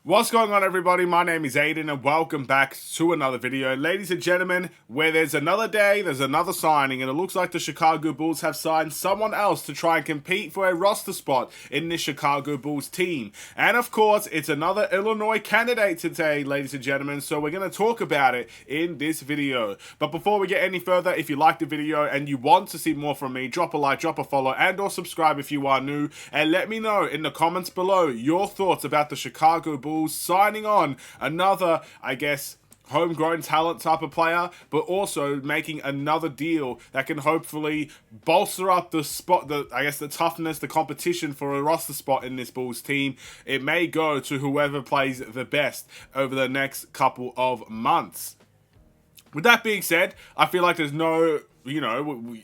What's going on, everybody? My name is Aiden and welcome back to another video. Ladies and gentlemen, where there's another day, there's another signing, and it looks like the Chicago Bulls have signed someone else to try and compete for a roster spot in this Chicago Bulls team. And of course, it's another Illinois candidate today, ladies and gentlemen, so we're going to talk about it in this video. But before we get any further, if you like the video and you want to see more from me, drop a like, drop a follow, and or subscribe if you are new, and let me know in the comments below your thoughts about the Chicago Bulls signing on another, I guess, homegrown talent type of player, but also making another deal that can hopefully bolster up the spot, the toughness, the competition for a roster spot in this Bulls team. It may go to whoever plays the best over the next couple of months. With that being said, I feel like there's no,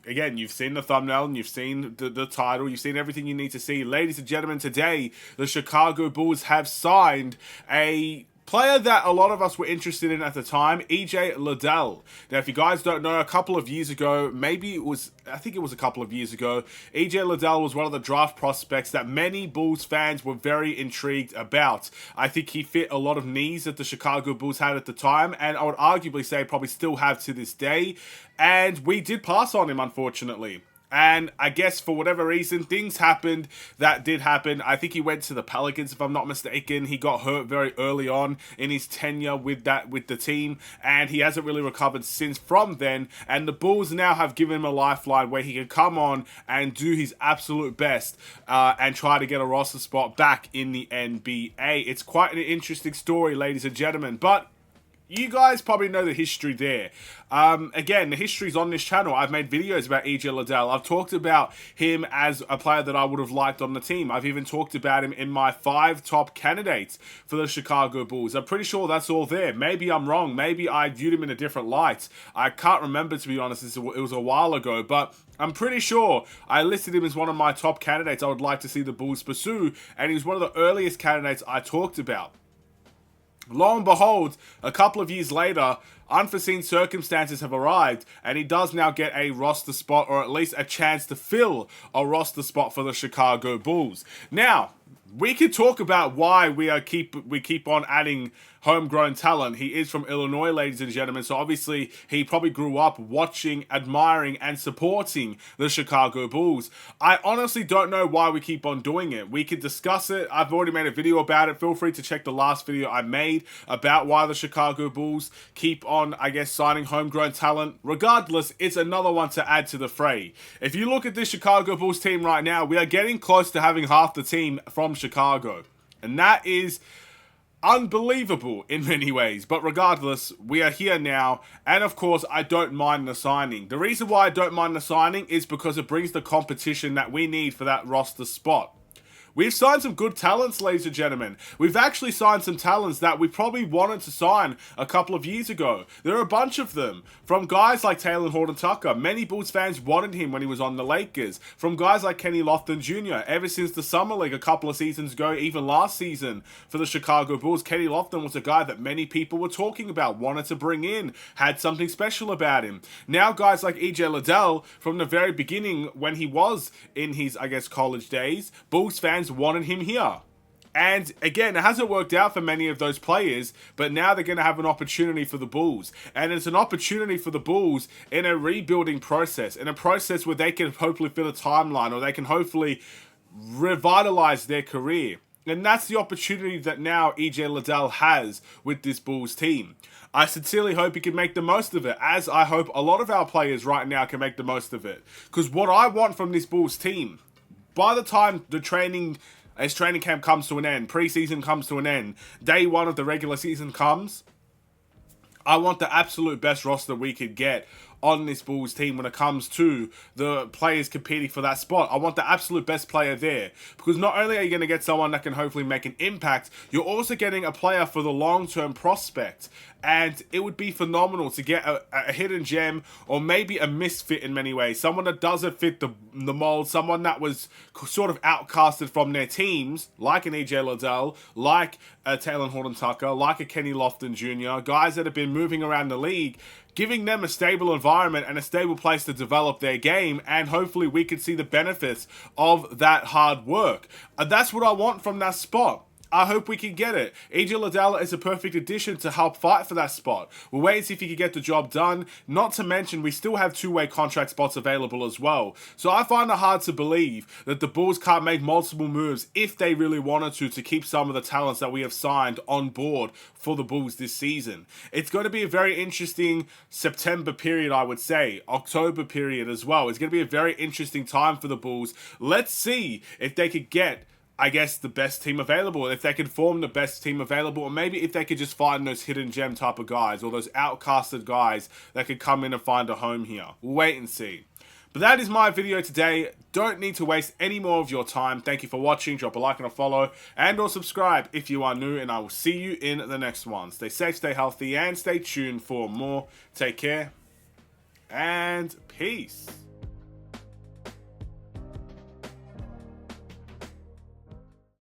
again, you've seen the thumbnail and you've seen the title, you've seen everything you need to see. Ladies and gentlemen, today, the Chicago Bulls have signed a player that a lot of us were interested in at the time, EJ Liddell. Now, if you guys don't know, a couple of years ago, I think it was a couple of years ago, EJ Liddell was one of the draft prospects that many Bulls fans were very intrigued about. I think he fit a lot of needs that the Chicago Bulls had at the time, and I would arguably say probably still have to this day. And we did pass on him, unfortunately. And I guess for whatever reason, things happened that did happen. I think he went to the Pelicans, if I'm not mistaken. He got hurt very early on in his tenure with the team, and he hasn't really recovered since from then. And the Bulls now have given him a lifeline where he can come on and do his absolute best and try to get a roster spot back in the NBA. It's quite an interesting story, ladies and gentlemen, but you guys probably know the history there. Again, the history's on this channel. I've made videos about EJ Liddell. I've talked about him as a player that I would have liked on the team. I've even talked about him in my 5 top candidates for the Chicago Bulls. I'm pretty sure that's all there. Maybe I'm wrong. Maybe I viewed him in a different light. I can't remember, to be honest. It was a while ago, but I'm pretty sure I listed him as one of my top candidates I would like to see the Bulls pursue, and he was one of the earliest candidates I talked about. Lo and behold, a couple of years later, unforeseen circumstances have arrived, and he does now get a roster spot, or at least a chance to fill a roster spot for the Chicago Bulls. Now, we could talk about why we keep on adding homegrown talent. He is from Illinois, ladies and gentlemen, so obviously he probably grew up watching, admiring, and supporting the Chicago Bulls. I honestly don't know why we keep on doing it. We could discuss it. I've already made a video about it. Feel free to check the last video I made about why the Chicago Bulls keep on, I guess, signing homegrown talent. Regardless, it's another one to add to the fray. If you look at this Chicago Bulls team right now, we are getting close to having half the team from Chicago, and that is unbelievable in many ways. But regardless, we are here now, and of course I don't mind the signing. The reason why I don't mind the signing is because it brings the competition that we need for that roster spot. We've signed some good talents, ladies and gentlemen. We've actually signed some talents that we probably wanted to sign a couple of years ago. There are a bunch of them. From guys like Taylor Horton-Tucker. Many Bulls fans wanted him when he was on the Lakers. From guys like Kenny Lofton Jr. Ever since the Summer League a couple of seasons ago, even last season for the Chicago Bulls, Kenny Lofton was a guy that many people were talking about, wanted to bring in, had something special about him. Now guys like EJ Liddell, from the very beginning when he was in his, I guess, college days, Bulls fans wanted him here. And again, it hasn't worked out for many of those players, but now they're going to have an opportunity for the Bulls. And it's an opportunity for the Bulls in a rebuilding process, in a process where they can hopefully fill a timeline, or they can hopefully revitalize their career. And that's the opportunity that now EJ Liddell has with this Bulls team. I sincerely hope he can make the most of it, as I hope a lot of our players right now can make the most of it. Because what I want from this Bulls team, by the time training camp comes to an end, preseason comes to an end, day one of the regular season comes, I want the absolute best roster we could get on this Bulls team when it comes to the players competing for that spot. I want the absolute best player there, because not only are you going to get someone that can hopefully make an impact, you're also getting a player for the long-term prospect. And it would be phenomenal to get a hidden gem, or maybe a misfit in many ways. Someone that doesn't fit the mold, someone that was sort of outcasted from their teams, like an EJ Liddell, like a Taylor Horton-Tucker, like a Kenny Lofton Jr., guys that have been moving around the league, giving them a stable environment and a stable place to develop their game, and hopefully we could see the benefits of that hard work. That's what I want from that spot. I hope we can get it. EJ Liddell is a perfect addition to help fight for that spot. We'll wait and see if he can get the job done. Not to mention, we still have two-way contract spots available as well. So I find it hard to believe that the Bulls can't make multiple moves if they really wanted to keep some of the talents that we have signed on board for the Bulls this season. It's going to be a very interesting September period, I would say. October period as well. It's going to be a very interesting time for the Bulls. Let's see if they could get, I guess, the best team available, if they could form the best team available, or maybe if they could just find those hidden gem type of guys, or those outcasted guys that could come in and find a home here. We'll wait and see. But that is my video today. Don't need to waste any more of your time. Thank you for watching. Drop a like and a follow, and or subscribe if you are new, and I will see you in the next one. Stay safe, stay healthy, and stay tuned for more. Take care, and peace.